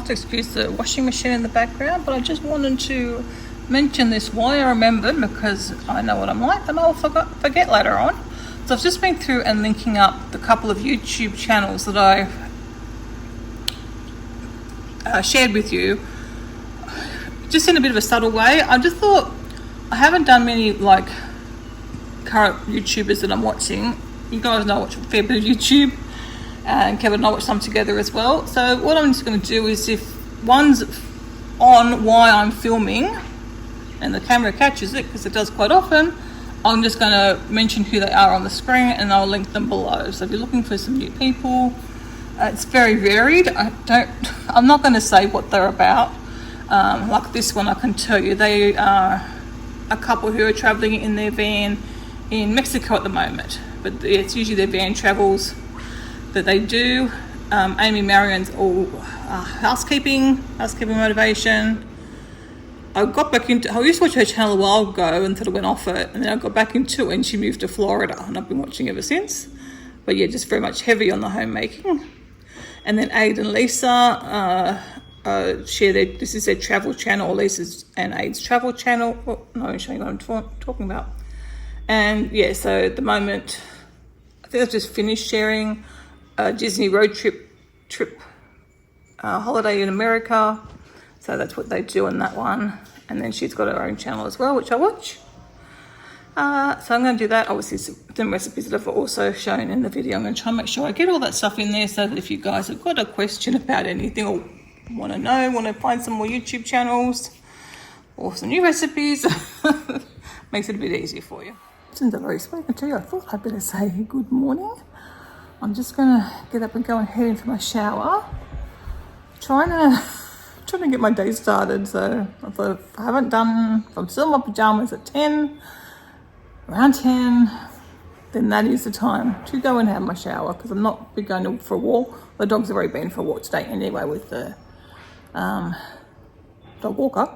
have to excuse the washing machine in the background, but I just wanted to mention this while I remembered, because I know what I'm like and I'll forget later on. So I've just been through and linking up the couple of YouTube channels that I've shared with you, just in a bit of a subtle way. I just thought, I haven't done many like current YouTubers that I'm watching. You guys know I watch a fair bit of YouTube, and Kevin and I watch some together as well. So what I'm just going to do is, if one's on while I'm filming and the camera catches it, because it does quite often, I'm just going to mention who they are on the screen and I'll link them below. So if you're looking for some new people, it's very varied. I'm not going to say what they're about. Like this one, I can tell you they are a couple who are traveling in their van in Mexico at the moment, but it's usually their van travels that they do. Amy Marion's all housekeeping motivation. I used to watch her channel a while ago and thought I went off it, and then I got back into it and she moved to Florida and I've been watching ever since. But yeah, just very much heavy on the homemaking. And then Aid and Lisa share this is their travel channel, or Lisa's and Aid's travel channel. Oh, no, I'm showing what I'm talking about. And yeah, so at the moment, I think I've just finished sharing a Disney road trip holiday in America. So that's what they do on that one. And then she's got her own channel as well, which I watch. So I'm going to do that. Obviously, some recipes that I've also shown in the video. I'm going to try and make sure I get all that stuff in there, so that if you guys have got a question about anything, or want to find some more YouTube channels or some new recipes, makes it a bit easier for you. Since I've already spoken to you, I thought I'd better say good morning. I'm just going to get up and go and head in for my shower. Trying to get my day started. So I thought, if I'm still in my pajamas at 10, around 10, then that is the time to go and have my shower, because I'm not going for a walk. The dogs have already been for a walk today anyway with the dog walker.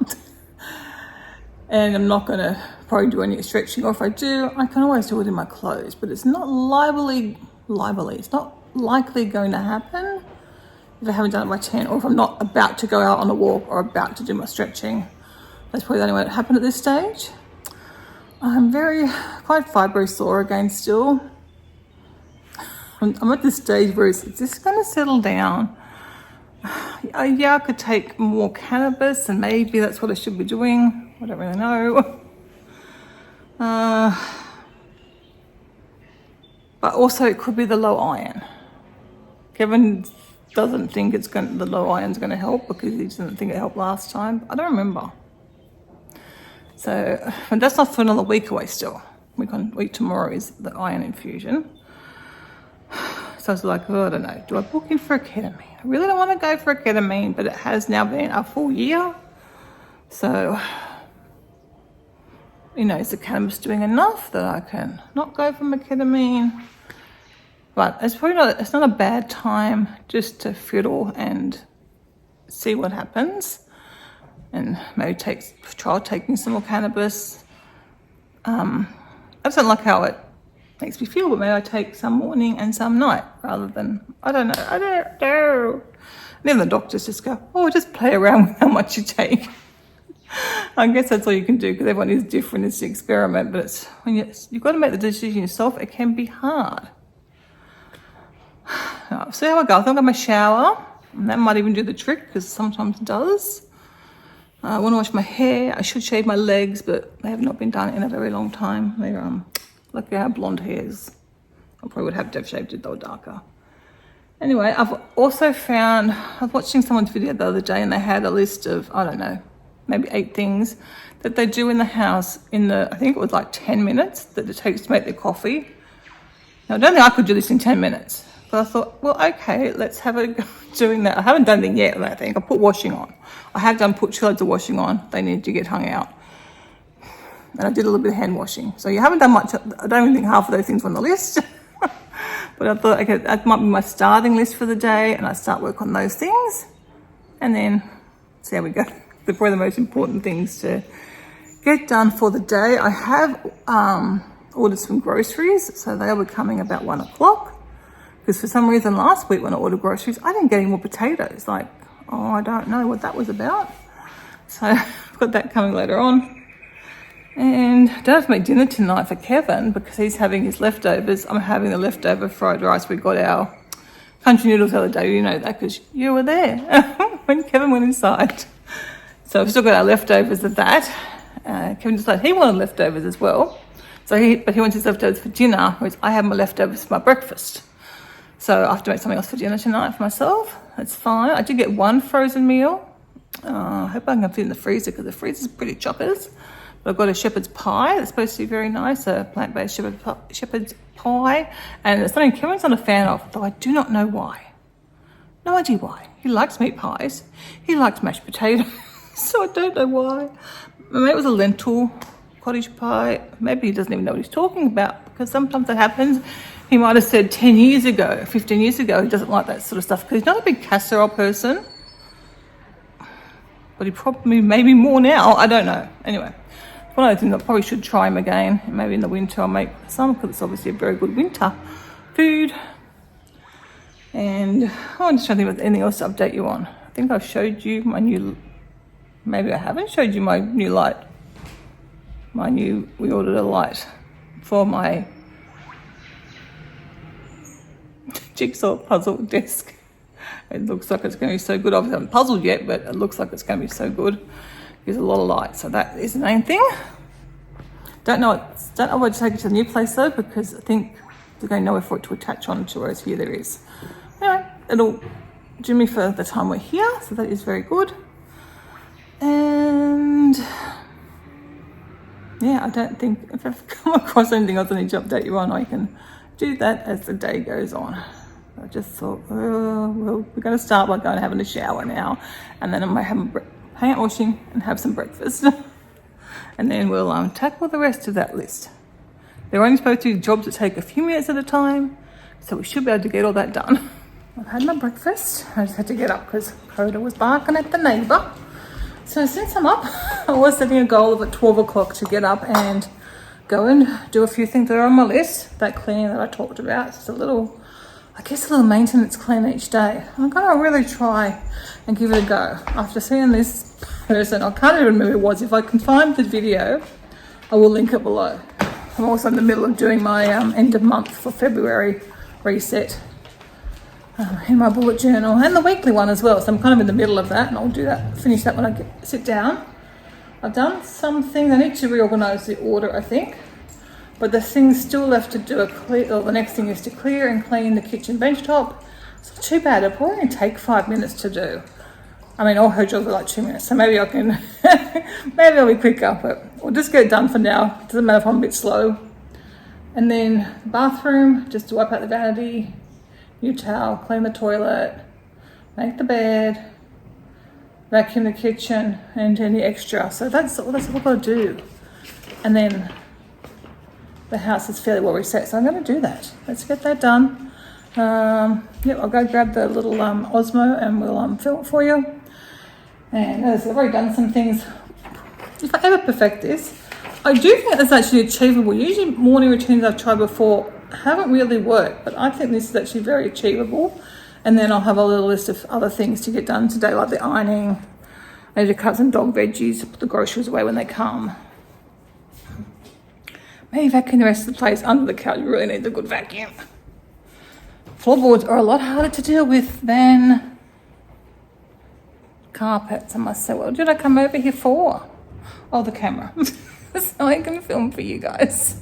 And I'm not going to probably do any stretching, or if I do, I can always do it in my clothes, but it's not it's not likely going to happen if I haven't done it by 10, or if I'm not about to go out on a walk or about to do my stretching. That's probably the only way it happened at this stage. I'm quite fibro sore again still. I'm at this stage where it's just going to settle down. Yeah, I could take more cannabis, and maybe that's what I should be doing. I don't really know. But also it could be the low iron. Kevin doesn't think the low iron's going to help, because he didn't think it helped last time. I don't remember. So, and that's not for another week away still. Week tomorrow is the iron infusion. So I was like, I don't know. Do I book in for a ketamine? I really don't want to go for a ketamine, but it has now been a full year. So, is the cannabis doing enough that I can not go for my ketamine? But it's not a bad time just to fiddle and see what happens. And maybe try taking some more cannabis. I just don't like how it makes me feel, but maybe I take some morning and some night, rather than, I don't know. And then the doctors just go, just play around with how much you take. I guess that's all you can do, because everyone is different. It's an experiment, but when you've got to make the decision yourself, it can be hard. See how I go. I think I'm going to shower, and that might even do the trick, because sometimes it does. I want to wash my hair. I should shave my legs, but they have not been done in a very long time. They're look at how blonde hairs. I probably would have to have shaved it though darker. Anyway, I've also found, I was watching someone's video the other day, and they had a list of, I don't know, maybe 8 things that they do in the house I think it was like 10 minutes that it takes to make their coffee. Now, I don't think I could do this in 10 minutes. But I thought, well, okay, let's have a go doing that. I haven't done anything yet, I think. I put washing on. I have put 2 loads of washing on. They need to get hung out. And I did a little bit of hand washing. So you haven't done much. I don't even think half of those things were on the list. But I thought, okay, that might be my starting list for the day, and I start work on those things. And then see how we go. They're probably the most important things to get done for the day. I have ordered some groceries, so they will be coming about 1 o'clock. Because for some reason last week when I ordered groceries, I didn't get any more potatoes. Like, Oh, I don't know what that was about. So I've got that coming later on. And I don't have to make dinner tonight for Kevin because he's having his leftovers. I'm having the leftover fried rice. We got our country noodles the other day. You know that because you were there when Kevin went inside. So we've still got our leftovers of that. Kevin decided he wanted leftovers as well. But he wants his leftovers for dinner, whereas I have my leftovers for my breakfast. So I have to make something else for dinner tonight for myself. That's fine. I did get one frozen meal. I hope I can fit it in the freezer because the freezer's pretty choppers. But I've got a shepherd's pie that's supposed to be very nice, a plant-based shepherd's pie. And it's something Kevin's not a fan of, though I do not know why. No idea why. He likes meat pies. He likes mashed potatoes. So I don't know why. Maybe it was a lentil cottage pie. Maybe he doesn't even know what he's talking about because sometimes that happens. He might have said 10 years ago, 15 years ago, he doesn't like that sort of stuff because he's not a big casserole person. But he probably, maybe more now. I don't know. Anyway. One of those things I probably should try him again. Maybe in the winter I'll make some because it's obviously a very good winter food. And I'm just trying to think of anything else to update you on. I think I've showed you my new, maybe I haven't showed you my new light. We ordered a light for my jigsaw puzzle desk. It looks like it's going to be so good. Obviously I haven't puzzled yet, but it looks like it's going to be so good. There's a lot of light, so that is the main thing. Don't know what to take it to the new place though, because I think there's going nowhere for it to attach onto, whereas here there is. Anyway, it'll do me for the time we're here, so that is very good. And yeah, I don't think if I've come across anything else I need to update you on, I can do that as the day goes on. I just thought, well, we're going to start by going and having a shower now, and then I might have hang out washing and have some breakfast. And then we'll tackle the rest of that list. They're only supposed to be jobs that take a few minutes at a time, so we should be able to get all that done. I've had my breakfast. I just had to get up because Coda was barking at the neighbour. So since I'm up, I was setting a goal of at 12 o'clock to get up and go and do a few things that are on my list. That cleaning that I talked about, it's a little maintenance clean each day. I'm going to really try and give it a go. After seeing this person, I can't even remember who it was. If I can find the video, I will link it below. I'm also in the middle of doing my end of month for February reset in my bullet journal, and the weekly one as well. So I'm kind of in the middle of that, and I'll do that, finish that when I sit down. I've done some things. I need to reorganize the order, I think. But the thing's still left to do the next thing is to clear and clean the kitchen bench top. It's not too bad. It'll probably only take 5 minutes to do. I mean, all her jobs are like 2 minutes, so maybe I can, maybe I'll be quicker, but we'll just get it done for now. Doesn't matter if I'm a bit slow. And then the bathroom, just to wipe out the vanity, new towel, clean the toilet, make the bed, vacuum the kitchen, and any extra. So that's all I've got to do. And then the house is fairly well reset, so I'm going to do that. Let's get that done. I'll go grab the little Osmo and we'll film it for you. And as I've already done some things, if I ever perfect this, I do think it's actually achievable. Usually morning routines I've tried before haven't really worked, but I think this is actually very achievable. And then I'll have a little list of other things to get done today, like the ironing. I need to cut some dog veggies, put the groceries away when they come. Maybe vacuum the rest of the place under the couch. You really need a good vacuum. Floorboards are a lot harder to deal with than carpets, I must say. What did I come over here for? Oh, the camera. So I can film for you guys.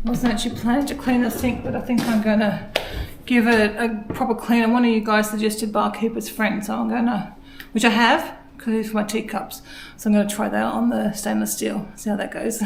I wasn't actually planning to clean the sink, but I think I'm going to give it a proper clean. And one of you guys suggested Barkeeper's Friend, so I'm going to, which I have, because it's for my teacups. So I'm going to try that on the stainless steel, see how that goes.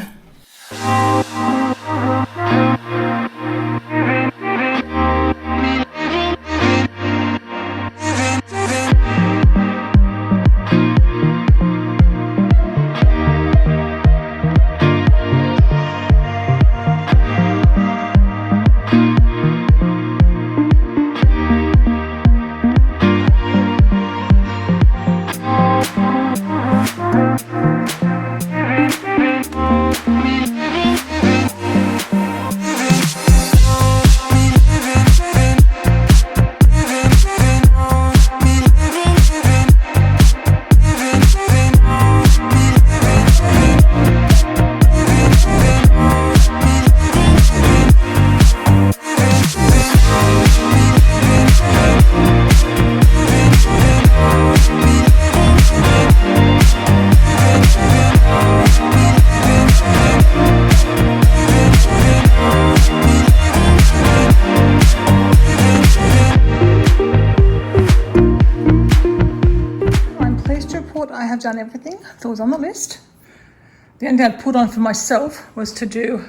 I have done everything that was on the list. The only thing I put on for myself was to do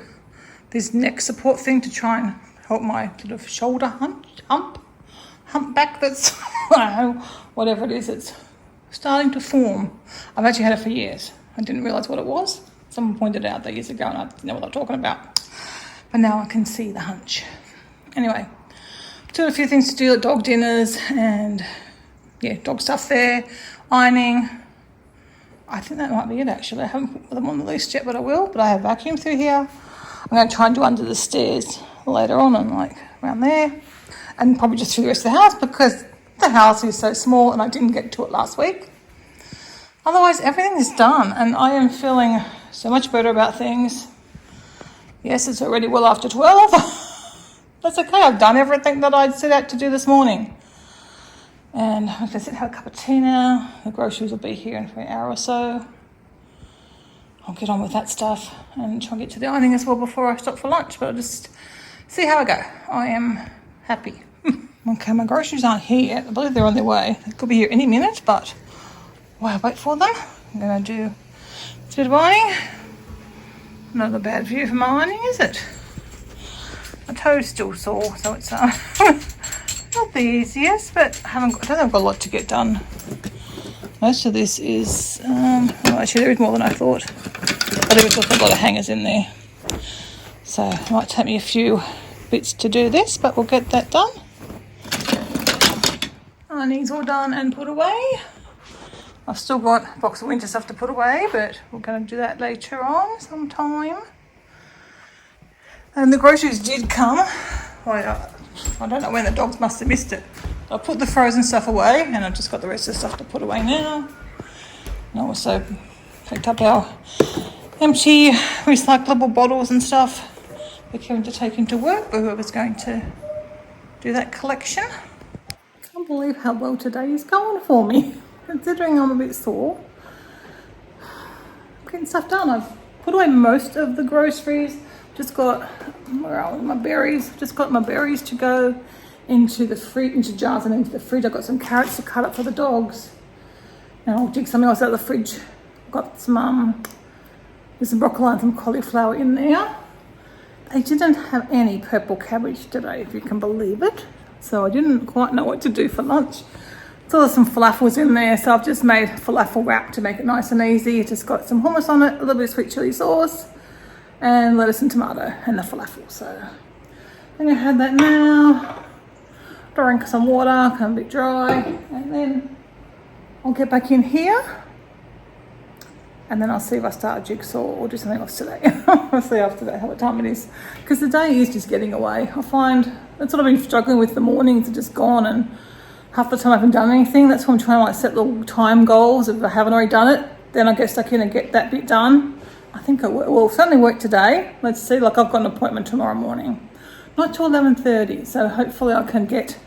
this neck support thing to try and help my sort of shoulder humpback that's, I don't know, whatever it is, it's starting to form. I've actually had it for years. I didn't realise what it was. Someone pointed it out that years ago and I didn't know what I'm talking about. But now I can see the hunch. Anyway, doing a few things to do at dog dinners and yeah, dog stuff there, ironing. I think that might be it actually. I haven't put them on the list yet, but I will. But I have vacuum through here. I'm going to try and do under the stairs later on and like around there. And probably just through the rest of the house because the house is so small and I didn't get to it last week. Otherwise, everything is done and I am feeling so much better about things. Yes, it's already well after 12. That's okay. I've done everything that I'd set out to do this morning. And I'm going to sit and have a cup of tea now. The groceries will be here in for an hour or so. I'll get on with that stuff and try and get to the ironing as well before I stop for lunch. But I'll just see how I go. I am happy. Okay, my groceries aren't here yet. I believe they're on their way. They could be here any minute, but while I wait for them, I'm going to do a bit of ironing. Not a bad view for my ironing, is it? My toe's still sore, so it's not the easiest, but I don't think I've got a lot to get done. Most of this is, well, actually there is more than I thought. But there was also a lot of hangers in there. So it might take me a few bits to do this, but we'll get that done. Ironing's all done and put away. I've still got a box of winter stuff to put away, but we're going to do that later on sometime. And the groceries did come. Well, I don't know when, the dogs must have missed it. I put the frozen stuff away and I've just got the rest of the stuff to put away now. And I also picked up our empty recyclable bottles and stuff for Kevin to take into work, but whoever's going to do that collection. I can't believe how well today is going for me, considering I'm a bit sore. I'm getting stuff done. I've put away most of the groceries. Just got, where are my berries? Just got my berries to go into the fridge, into jars and into the fridge. I've got some carrots to cut up for the dogs. And I'll dig something else out of the fridge. Got some, there's some broccoli and some cauliflower in there. They didn't have any purple cabbage today, if you can believe it. So I didn't quite know what to do for lunch. So there's some falafels in there. So I've just made falafel wrap to make it nice and easy. Just got some hummus on it, a little bit of sweet chili sauce, and lettuce and tomato and the falafel. So I'm gonna have that now. Drink some water, come a bit dry, and then I'll get back in here. And then I'll see if I start a jigsaw or do something else today. I'll see after that what time it is. Because the day is just getting away. I find that's what I've been struggling with. The mornings are just gone, and half the time I haven't done anything. That's why I'm trying to like set little time goals. If I haven't already done it, then I get stuck in and get that bit done. I think I will certainly work today. Let's see, like I've got an appointment tomorrow morning. Not till 11:30, so hopefully I can get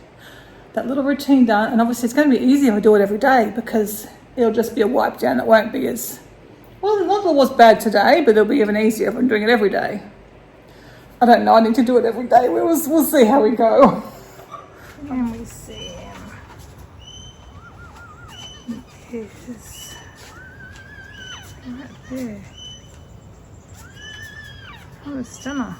that little routine done. And obviously it's going to be easier if I do it every day, because it'll just be a wipe down. It won't be as, well, not that it was bad today, but it'll be even easier if I'm doing it every day. I don't know, I need to do it every day. We'll see how we go. And we see him. Yes. Right there. Oh, a stunner.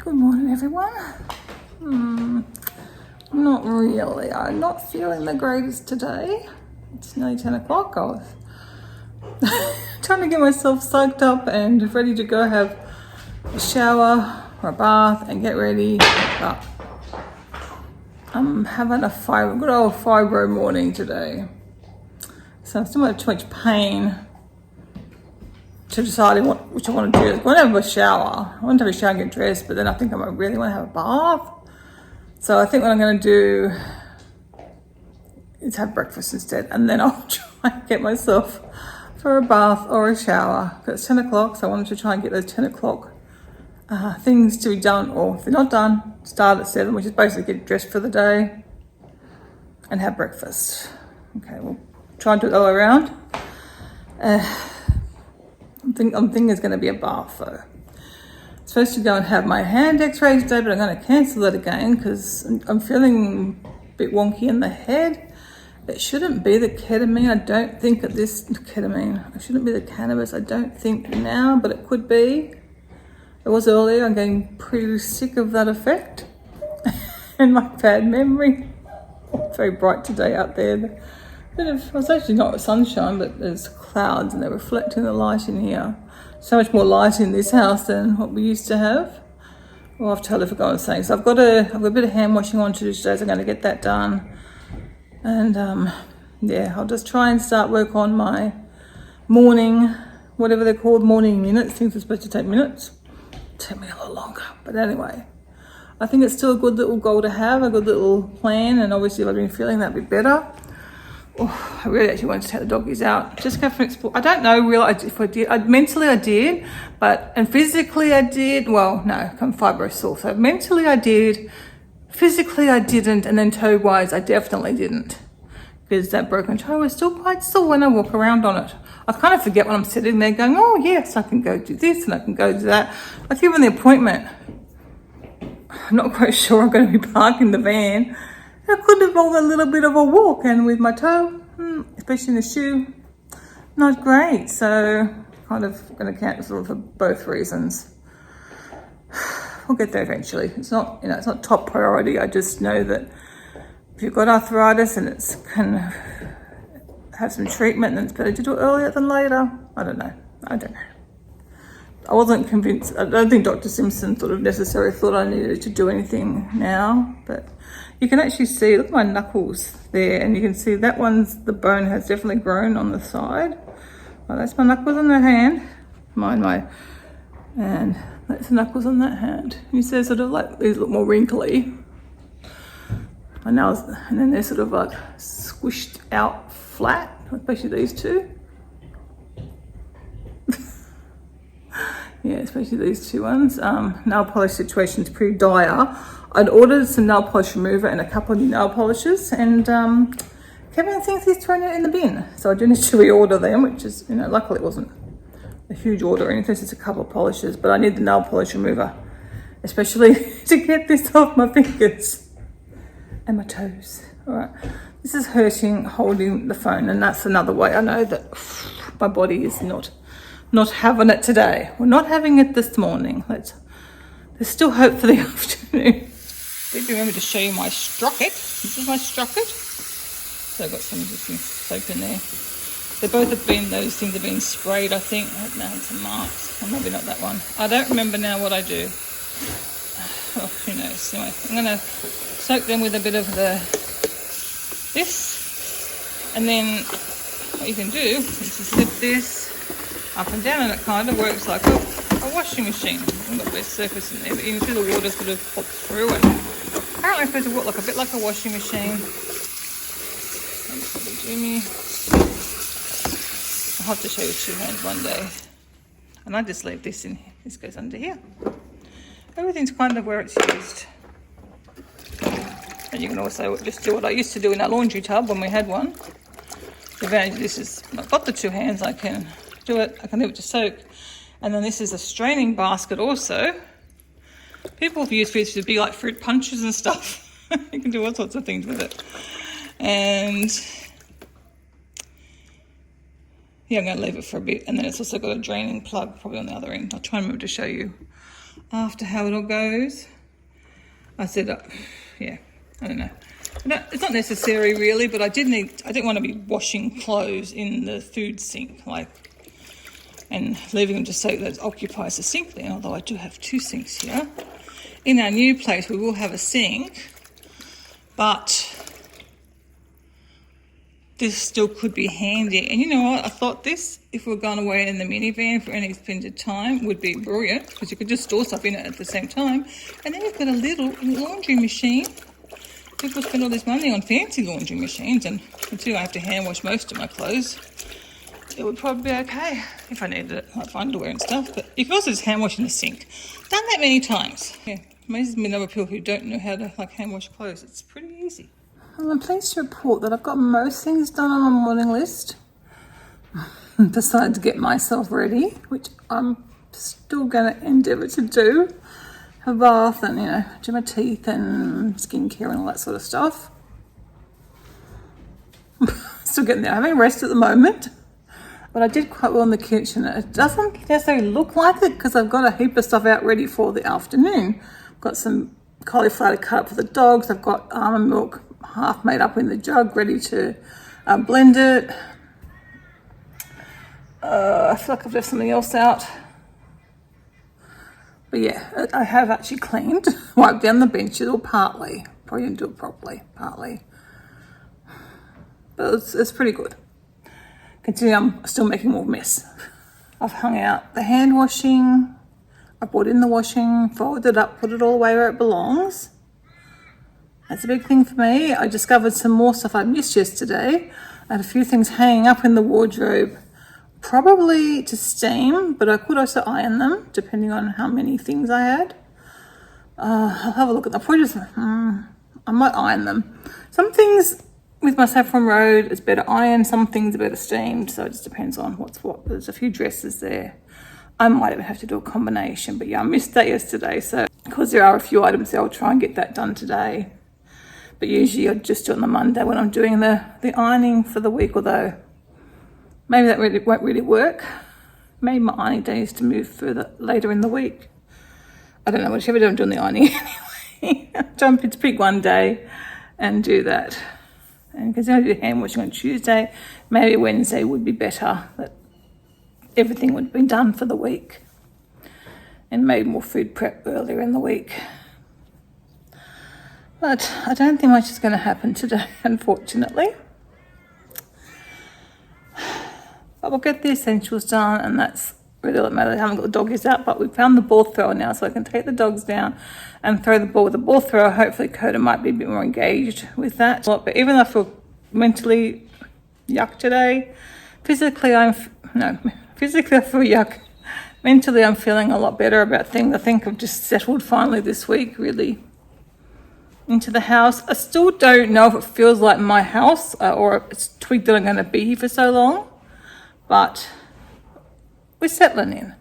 Good morning, everyone. Not really. I'm not feeling the greatest today. It's nearly 10 o'clock. I was trying to get myself soaked up and ready to go have a shower or a bath and get ready. But I'm having a good old fibro morning today. So I still have too much pain to decide which I want to do. I want to have a shower. I want to have a shower and get dressed, but then I think I really want to have a bath. So I think what I'm going to do is have breakfast instead, and then I'll try and get myself for a bath or a shower. Because it's 10 o'clock, so I wanted to try and get those 10 o'clock things to be done, or if they're not done, start at 7, which is basically get dressed for the day and have breakfast. Okay, we'll try and do it all around. I'm thinking it's going to be a bath though. I'm supposed to go and have my hand x-ray today, but I'm going to cancel that again because I'm feeling a bit wonky in the head. It shouldn't be the ketamine, I don't think at this ketamine. It shouldn't be the cannabis, I don't think now, but it could be. It was earlier. I'm getting pretty sick of that effect and my bad memory. It's very bright today out there. It's actually not sunshine, but there's clouds and they're reflecting the light in here. So much more light in this house than what we used to have. Well, I've totally forgotten what I was saying. So I've got a bit of hand washing on to do today, so I'm going to get that done. And yeah, I'll just try and start work on my morning, whatever they're called, morning minutes. Things are supposed to take minutes. Take me a lot longer. But anyway, I think it's still a good little goal to have, a good little plan. And obviously if I've been feeling that bit better, I really actually wanted to take the doggies out. Just go for an explore. I don't know really if I did. Mentally I did, and physically I did. Well, no, I'm fibro sore. So mentally I did, physically I didn't, and then toe-wise I definitely didn't. Because that broken toe was still quite sore when I walk around on it. I kind of forget when I'm sitting there going, oh yes, I can go do this and I can go do that. Like even the appointment, I'm not quite sure I'm going to be parking the van. I could have gone a little bit of a walk, and with my toe, especially in the shoe, not great. So kind of going to cancel for both reasons. We'll get there eventually. It's not, it's not top priority. I just know that if you've got arthritis and it's can have some treatment, then it's better to do it earlier than later. I don't know. I wasn't convinced. I don't think Dr. Simpson sort of necessarily thought I needed to do anything now, but you can actually see, look at my knuckles there, and you can see that the bone has definitely grown on the side. Well, that's my knuckles on that hand, and that's the knuckles on that hand. You see sort of like, these look more wrinkly. My nails, and then they're sort of like squished out flat, especially these two. Yeah, especially these two ones. Nail polish situation's pretty dire. I'd ordered some nail polish remover and a couple of new nail polishes, and Kevin thinks he's throwing it in the bin. So I do need to reorder them, which is, luckily it wasn't a huge order or anything, it's just a couple of polishes, but I need the nail polish remover, especially to get this off my fingers and my toes. All right, This is hurting holding the phone, and that's another way I know that my body is not having it today. We're not having it this morning. There's still hope for the afternoon. Did remember to show you my sprocket. This is my sprocket. So I've got some soap in there. They both have been, those things have been sprayed, I think. I don't know, some marks. Or maybe not that one. I don't remember now what I do. Oh, who knows. Anyway, I'm going to soak them with a bit of this. And then what you can do is just slip this up and down, and it kind of works like a washing machine. I've got the best surface in there, but you can see the water sort of pops through, and apparently it's supposed to work a bit like a washing machine. That's probably Jimmy. I'll have to show you two hands one day. And I just leave this in here. This goes under here. Everything's kind of where it's used. And you can also just do what I used to do in our laundry tub when we had one. The advantage, this is, I've got the two hands, I can do it, I can leave it to soak. And then this is a straining basket also. People have used this to be like fruit punches and stuff. You can do all sorts of things with it. And yeah, I'm going to leave it for a bit. And then it's also got a draining plug probably on the other end. I'll try and remember to show you after how it all goes. I said, yeah, I don't know. It's not necessary really, but I didn't want to be washing clothes in the food sink, and leaving them to soak. That occupies the sink there, although I do have two sinks here. In our new place, we will have a sink, but this still could be handy. And you know what? I thought this, if we were going away in the minivan for any extended time, would be brilliant, because you could just store stuff in it at the same time. And then you've got a little laundry machine. People spend all this money on fancy laundry machines, and until I have to hand wash most of my clothes, it would probably be okay if I needed it, like underwear and stuff. But you can also just hand wash in the sink. Done that many times. Yeah, amazes me the number of people who don't know how to hand wash clothes. It's pretty easy. Well, I'm pleased to report that I've got most things done on my morning list. Decided to get myself ready, which I'm still going to endeavour to do. A bath and, do my teeth and skincare and all that sort of stuff. Still getting there. I'm having rest at the moment, but I did quite well in the kitchen. It doesn't necessarily look like it because I've got a heap of stuff out ready for the afternoon. I've got some cauliflower to cut up for the dogs. I've got almond milk half made up in the jug ready to blend it. I feel like I've left something else out. But yeah, I have actually cleaned, wiped down the benches, or partly. Probably didn't do it properly, partly. But it's pretty good. Considering I'm still making more mess. I've hung out the hand washing. I brought in the washing, folded it up, put it all away where it belongs. That's a big thing for me. I discovered some more stuff I missed yesterday. I had a few things hanging up in the wardrobe. Probably to steam, but I could also iron them, depending on how many things I had. I'll have a look at them. I might iron them. Some things with my saffron road is better ironed, some things are better steamed, so it just depends on what's what. There's a few dresses there. I might even have to do a combination, but yeah, I missed that yesterday, so because there are a few items there, I'll try and get that done today. But usually I just do it on the Monday when I'm doing the ironing for the week, although maybe that won't really work. Maybe my ironing day is to move further later in the week. I don't know, whichever day I'm doing the ironing anyway. Jump into pick one day and do that. And because I do hand washing on Tuesday, maybe Wednesday would be better. That everything would have been done for the week. And made more food prep earlier in the week. But I don't think much is going to happen today, unfortunately. But we'll get the essentials done, and that's really what matters. I haven't got the doggies out, but we've found the ball thrower now, so I can take the dogs down and throw the ball with the ball thrower. Hopefully Coda might be a bit more engaged with that. But even though I feel mentally yuck today, physically I feel yuck. Mentally I'm feeling a lot better about things. I think I've just settled finally this week, really, into the house. I still don't know if it feels like my house or if it's twigged that I'm going to be here for so long. But we're settling in.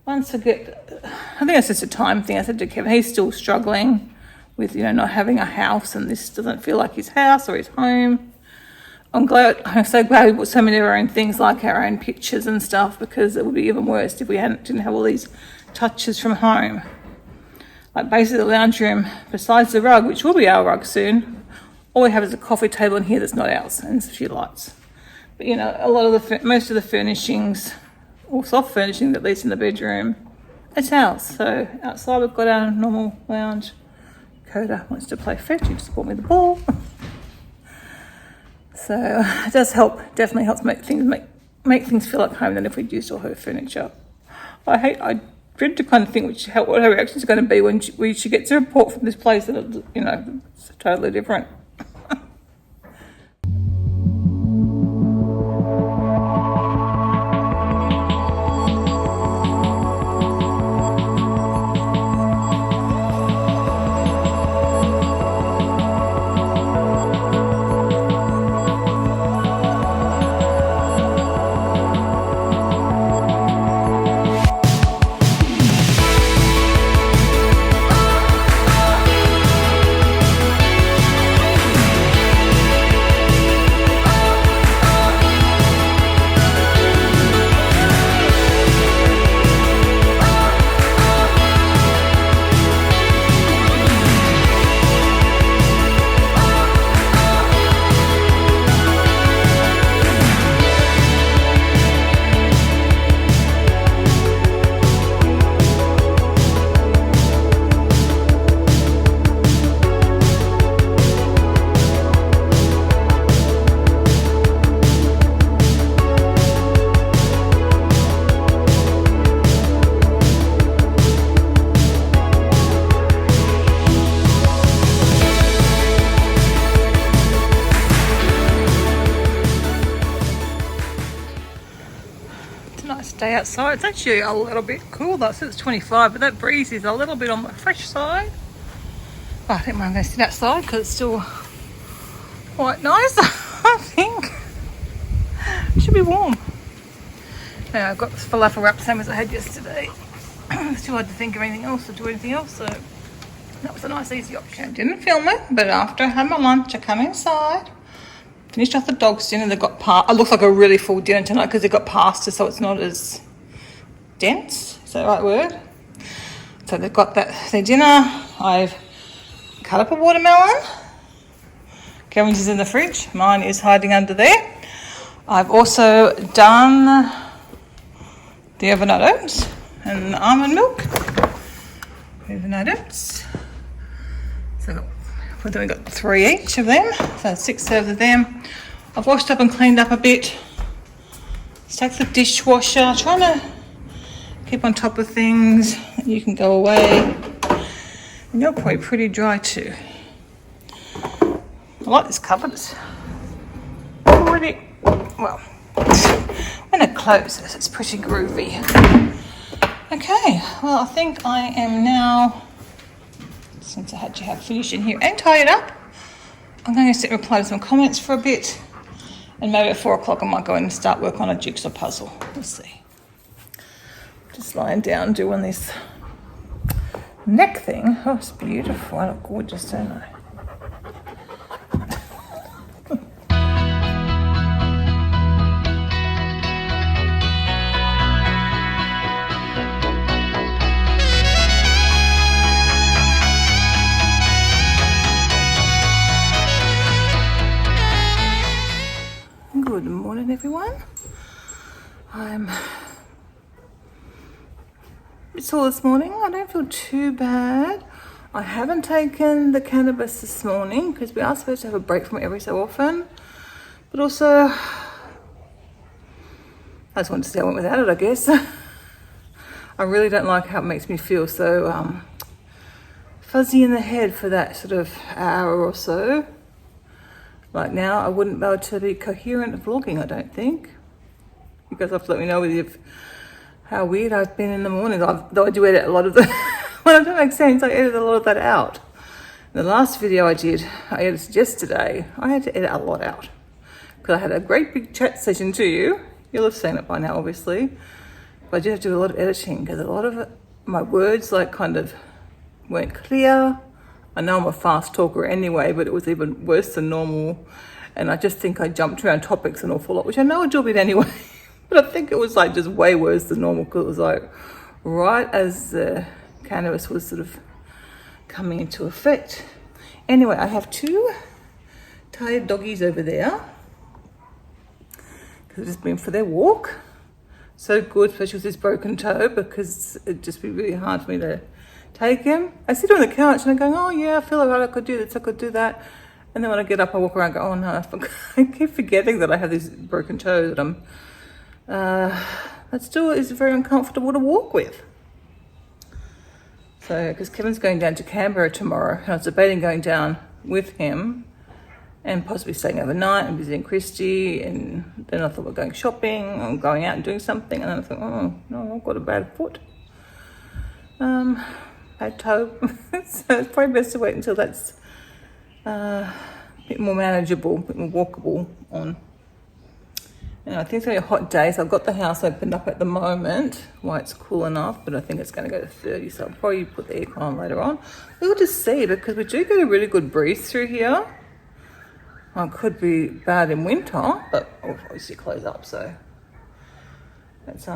Once I think it's just a time thing. I said to Kevin, he's still struggling with, you know, not having a house, and this doesn't feel like his house or his home. I'm so glad we bought so many of our own things, like our own pictures and stuff, because it would be even worse if we didn't have all these touches from home. Like basically the lounge room, besides the rug, which will be our rug soon, all we have is a coffee table in here that's not ours, and a few lights. But you know, most of the furnishings, or soft furnishings at least in the bedroom, it's ours. So outside we've got our normal lounge. Coda wants to play fetch, he just bought me the ball. So it does help, definitely helps make things feel like home than if we'd used all her furniture. I dread to kind of think what her reaction is going to be when she gets a report from this place that, you know, it's totally different. Day outside. It's actually a little bit cool though, so it's 25, but that breeze is a little bit on the fresh side. Oh, I think I'm going to sit outside because it's still quite nice. I think it should be warm. Now I've got this falafel wrap, same as I had yesterday. It's too hard to think of anything else or do anything else, so that was a nice easy option. I didn't film it, but after I had my lunch I come inside, finished off the dog's dinner. They got it looks like a really full dinner tonight because they got pasta, so it's not as dense. Is that the right word? So they've got their dinner. I've cut up a watermelon. Kevin's is in the fridge. Mine is hiding under there. I've also done the overnight oats and almond milk. Overnight oats. So we've got 3 each of them, so 6 serves of them. I've washed up and cleaned up a bit. Stacked the dishwasher, trying to keep on top of things. You can go away. And you're probably pretty dry too. I like this cupboard. It's pretty, well, when it closes, it's pretty groovy. Okay, well, I think I am now, since I had to have finished in here and tied it up, I'm going to sit and reply to some comments for a bit, and maybe at 4 o'clock I might go in and start work on a jigsaw puzzle. We'll see. Just lying down doing this neck thing. Oh, it's beautiful. I look gorgeous, don't I? Good morning, everyone. I'm a bit sore this morning. I don't feel too bad. I haven't taken the cannabis this morning because we are supposed to have a break from it every so often. But also, I just wanted to say I went without it, I guess. I really don't like how it makes me feel so fuzzy in the head for that sort of hour or so. Right now, I wouldn't be able to be coherent vlogging, I don't think. You guys have to let me know with you how weird I've been in the morning. Though I do edit a lot of the... when I don't make sense, I edit a lot of that out. The last video I edited yesterday, I had to edit a lot out. Because I had a great big chat session to you. You'll have seen it by now, obviously. But I did have to do a lot of editing because a lot of my words kind of weren't clear. I know I'm a fast talker anyway, but it was even worse than normal. And I just think I jumped around topics an awful lot, which I know I do a bit anyway. But I think it was like just way worse than normal, because it was like right as the cannabis was sort of coming into effect. Anyway, I have 2 tired doggies over there, because I've just been for their walk. So good, especially with this broken toe, because it'd just be really hard for me to take him. I sit on the couch and I'm going, oh yeah, I feel like I could do this, I could do that. And then when I get up, I walk around and go, oh no, I keep forgetting that I have this broken toe that I'm, that still is very uncomfortable to walk with. So, because Kevin's going down to Canberra tomorrow, and I was debating going down with him and possibly staying overnight and visiting Christy. And then I thought we're going shopping or going out and doing something. And then I thought, oh no, I've got a bad foot. Bad toe. So it's probably best to wait until that's a bit more manageable, a bit more walkable on. And I think it's going to be a hot day, so I've got the house opened up at the moment while it's cool enough, but I think it's going to go to 30, so I'll probably put the aircon on later on. We'll just see, because we do get a really good breeze through here. Well, it could be bad in winter, but I'll obviously close up, so that's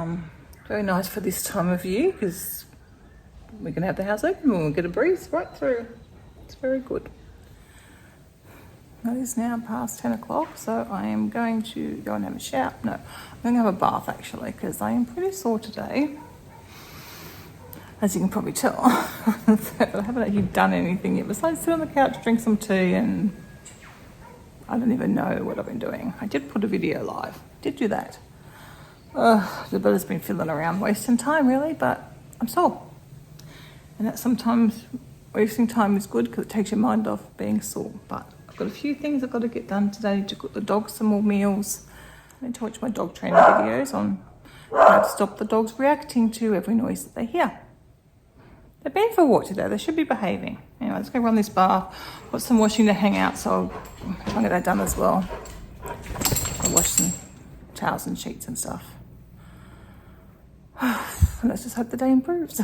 very nice for this time of year, because we can have the house open and we'll get a breeze right through. It's very good. It is now past 10 o'clock, so I am going to go and have a shower. No, I'm going to have a bath actually, because I am pretty sore today, as you can probably tell. But I haven't actually done anything yet besides sit on the couch, drink some tea, and I don't even know what I've been doing. I did put a video live, did do that. The belly's been fiddling around, wasting time really, but I'm sore. And that sometimes wasting time is good because it takes your mind off being sore. But I've got a few things I've got to get done today to cook the dogs some more meals. I need to watch my dog training videos on how to stop the dogs reacting to every noise that they hear. They've been for a walk today, they should be behaving. Anyway, let's go run this bath. Got some washing to hang out, so I'll try and get that done as well. I'll wash some towels and sheets and stuff. Let's just hope the day improves.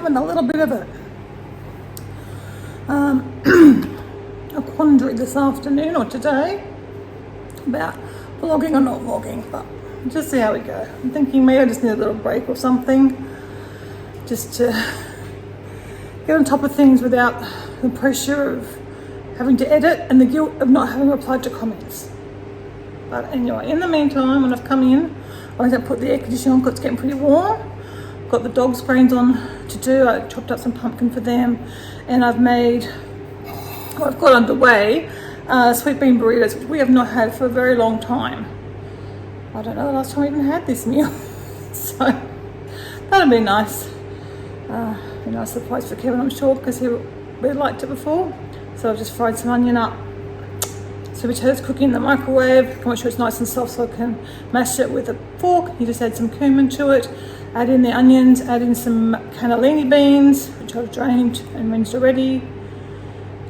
A little bit of a quandary this afternoon or today about vlogging or not vlogging, but just see how we go. I'm thinking maybe I just need a little break or something, just to get on top of things without the pressure of having to edit and the guilt of not having replied to comments. But anyway, in the meantime, when I've come in, I went to put the air conditioning on because it's getting pretty warm. Got the dog sprains on to do. I chopped up some pumpkin for them, and I've got underway sweet bean burritos, which we have not had for a very long time. I don't know the last time we even had this meal. So that'll be nice. A nice surprise for Kevin, I'm sure, because he really liked it before. So I've just fried some onion up. So potatoes cooking in the microwave. I make sure it's nice and soft so I can mash it with a fork. You just add some cumin to it. Add in the onions, add in some cannellini beans, which I've drained and rinsed already.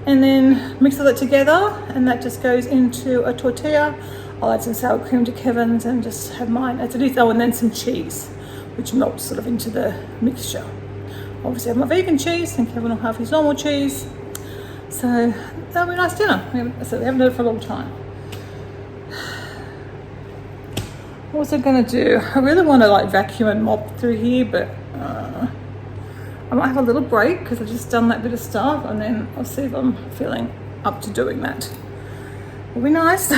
And then mix all that together, and that just goes into a tortilla. I'll add some sour cream to Kevin's and just have mine as it is. Oh, and then some cheese, which melts sort of into the mixture. Obviously I have my vegan cheese, and Kevin will have his normal cheese. So that'll be a nice dinner. We haven't had it for a long time. What was I gonna do? I really want to like vacuum and mop through here, but I might have a little break because I've just done that bit of stuff, and then I'll see if I'm feeling up to doing that. It'll be nice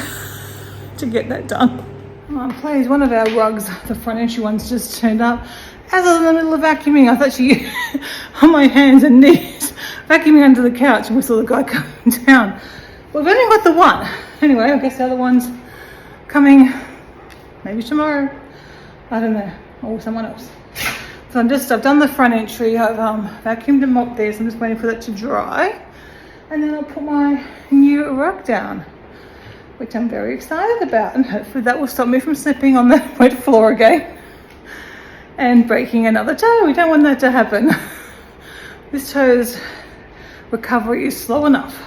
to get that done. Oh, please, one of our rugs, the front entry ones, just turned up. As I was in the middle of vacuuming, I was actually on my hands and knees vacuuming under the couch, and we saw the guy coming down. We've only got the one. Anyway, I guess the other one's coming maybe tomorrow. I don't know, or someone else. So I've done the front entry. I've vacuumed and mopped there, so I'm just waiting for that to dry. And then I'll put my new rug down, which I'm very excited about, and hopefully that will stop me from slipping on the wet floor again and breaking another toe. We don't want that to happen. This toe's recovery is slow enough.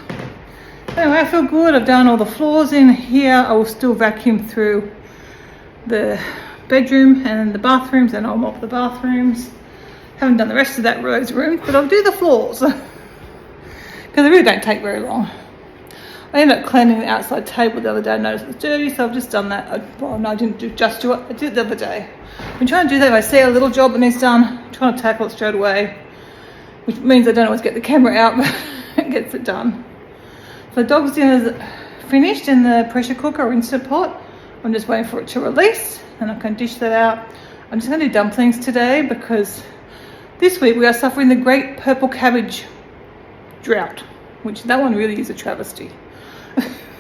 Anyway, I feel good. I've done all the floors in here. I will still vacuum through the bedroom and the bathrooms, and I'll mop the bathrooms. Haven't done the rest of those rooms, but I'll do the floors because they really don't take very long. I ended up cleaning the outside table the other day. I noticed it was dirty, so I've just done that. Well, no, I didn't just do it. I did it the other day. I've been trying to do that. If I see a little job and it's done, I'm trying to tackle it straight away, which means I don't always get the camera out, but it gets it done. So the dog's dinner's finished in the pressure cooker or Instant Pot. I'm just waiting for it to release, and I can dish that out. I'm just going to do dumplings today because this week we are suffering the great purple cabbage drought, which that one really is a travesty.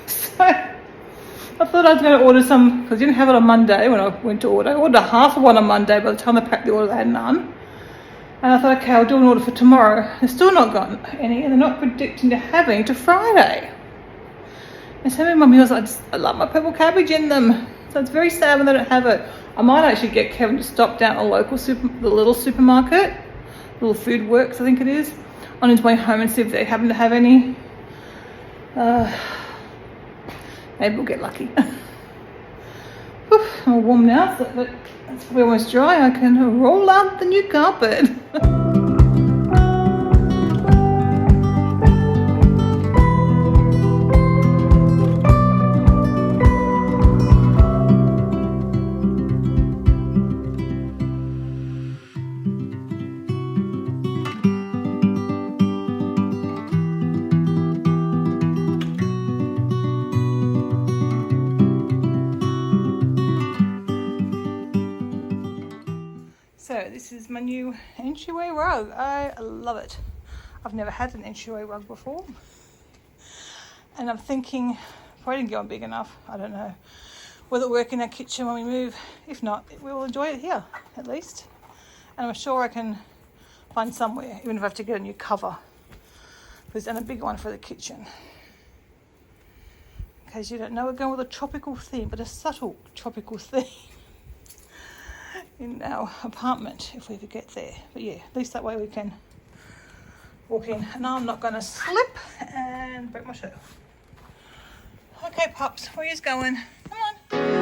So I thought I was going to order some, because I didn't have it on Monday when I went to order. I ordered half of one on Monday. By the time I packed the order, I had none. And I thought, okay, I'll do an order for tomorrow. They've still not gotten any, and they're not predicting to have any to Friday. And so my meals, I love my purple cabbage in them. So it's very sad when they don't have it. I might actually get Kevin to stop down at the little supermarket, Little Food Works, I think it is, on his way home and see if they happen to have any. Maybe we'll get lucky. I'm all warm now, but it's probably almost dry. I can roll out the new carpet. So this is my new entryway rug. I love it. I've never had an entryway rug before. And I'm thinking, probably didn't get on big enough. I don't know. Will it work in our kitchen when we move? If not, we'll enjoy it here, at least. And I'm sure I can find somewhere, even if I have to get a new cover. And a big one for the kitchen. In case you don't know, we're going with a tropical theme, but a subtle tropical theme. In our apartment if we ever get there. But yeah, at least that way we can walk in and I'm not going to slip and break my toe. Okay pups, where are you going? Come on.